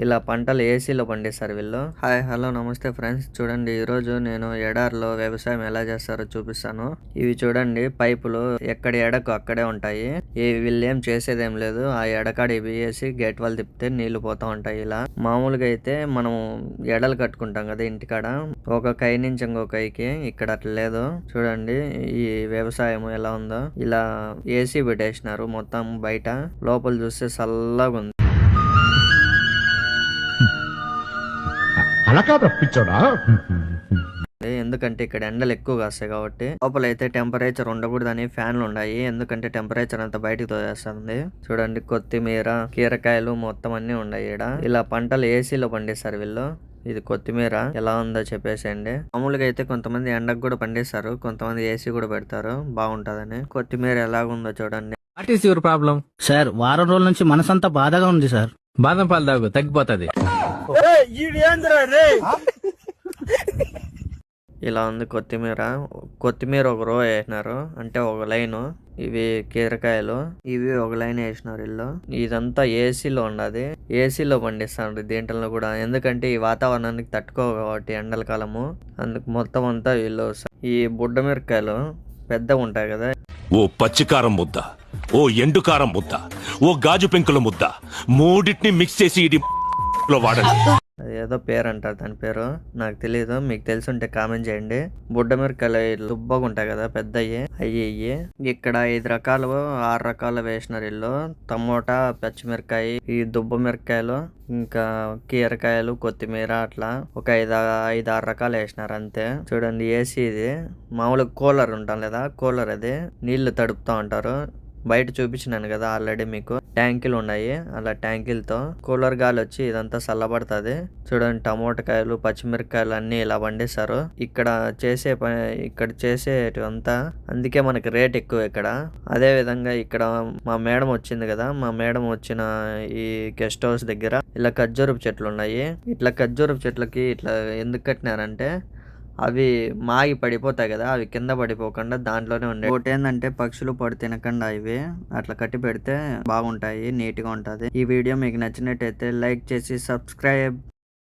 ఇలా పంటలు ఏసీలో పండిస్తారు వీళ్ళు. హాయ్ హలో నమస్తే ఫ్రెండ్స్, చూడండి ఈరోజు నేను ఎడారిలో వ్యవసాయం ఎలా చేస్తారో చూపిస్తాను. ఇవి చూడండి పైపులు ఎక్కడ ఎడకు అక్కడే ఉంటాయి. వీళ్ళు ఏం చేసేదేం లేదు, ఆ ఎడకాడ ఇవి వేసి గేట్ వాళ్ళు తిప్పితే నీళ్లు పోతా ఉంటాయి. ఇలా మామూలుగా అయితే మనం ఎడలు కట్టుకుంటాం కదా ఇంటికాడ, ఒక కై నుంచి ఇంకో కైకి, ఇక్కడ అట్లా లేదు. చూడండి ఈ వ్యవసాయం ఎలా ఉందో. ఇలా ఏసీ పెట్టేసినారు మొత్తం బయట, లోపల చూస్తే చల్లగా ఉంది. అలా కాదు పిచ్చోడా. ఎందుకంటే ఇక్కడ ఎండలు ఎక్కువ కాస్తాయి కాబట్టి. లోపలైతే టెంపరేచర్ ఉండకూడదని ఫ్యాన్లు ఉన్నాయి, ఎందుకంటే టెంపరేచర్ అంతా బయటకు తోసేస్తుంది. చూడండి కొత్తిమీర, కీరకాయలు మొత్తం అన్ని ఉన్నాయి ఈడ. ఇలా పంటలు ఏసీలో పండిస్తారు వీళ్ళు. ఇది కొత్తిమీర ఎలా ఉందో చెప్పేసేయండి. మామూలుగా అయితే కొంతమంది ఎండకు కూడా పండిస్తారు, కొంతమంది ఏసీ కూడా పెడతారు, బాగుంటదని. కొత్తిమీర ఎలాగుందో చూడండి. What is your problem? Sir వారం రోజుల నుంచి మనసంతా బాధగా ఉంది సార్. బాదం పాలు తాగు, తగ్గిపోతుంది. ఇలా ఉంది కొత్తిమీర. కొత్తిమీర ఒక రో వేసినారు, అంటే ఒక లైన్. ఇవి కీరకాయలు, ఇవి ఒక లైన్ వేసినారు వీళ్ళు. ఇదంతా ఏసీలో ఉండదు, ఏసీలో పండిస్తారు దీంట్లో కూడా, ఎందుకంటే ఈ వాతావరణానికి తట్టుకో కాబట్టి ఎండల కాలము. అందుకు మొత్తం అంతా వీళ్ళు ఈ బుడ్డ మిరకాయలు పెద్దగా ఉంటాయి కదా, ఓ పచ్చికారం ముద్ద, ఓ ఎండుకారం ముద్ద, ఓ గాజు పెంకుల ముద్ద, మూడింటిని మిక్స్ చేసి ఇది వాడండి. అది ఏదో పేరు అంటారు, దాని పేరు నాకు తెలియదు, మీకు తెలిసి ఉంటే కామెంట్ చేయండి. బుడ్డ మిరకాయలు దుబ్బగా ఉంటాయి కదా పెద్దయ్యి, అయ్యి. ఇక్కడ 5 రకాలు 6 రకాలు వేసినారు వీళ్ళు. టమోటా, పచ్చిమిరకాయ, ఈ దుబ్బ మిరకాయలు, ఇంకా కీరకాయలు, కొత్తిమీర, అట్లా ఒక 5-6 రకాలు వేసినారు అంతే. చూడండి ఏసీ ఇది, మామూలుగా కూలర్ ఉంటాం లేదా, కూలర్ అది నీళ్లు తడుపుతా ఉంటారు. బయట చూపించినాను కదా ఆల్రెడీ మీకు, ట్యాంకులు ఉన్నాయి. అలా ట్యాంకులతో కూలర్ గాలి వచ్చి ఇదంతా చల్లబడుతుంది. చూడండి టమోటాకాయలు, పచ్చిమిరకాయలు అన్ని ఇలా పండిస్తారు. ఇక్కడ చేసేటివంతా, అందుకే మనకి రేట్ ఎక్కువ ఇక్కడ. అదే విధంగా ఇక్కడ మా మేడం వచ్చింది కదా, మా మేడం వచ్చిన ఈ గెస్ట్ హౌస్ దగ్గర ఇలా ఖర్జూరపు చెట్లు ఉన్నాయి. ఇట్లా ఖర్జూరపు చెట్లకి ఇట్లా ఎందుకు కట్టినారంటే, అవి మాగి పడిపోతాయి కదా, అవి కింద పడిపోకుండా దాంట్లోనే ఉండే. ఒకటి ఏంటంటే పక్షులు పడి తినకుండా ఇవి అట్లా కట్టి పెడితే బాగుంటాయి, నీట్ గా ఉంటది. ఈ వీడియో మీకు నచ్చినట్టయితే లైక్ చేసి సబ్స్క్రైబ్.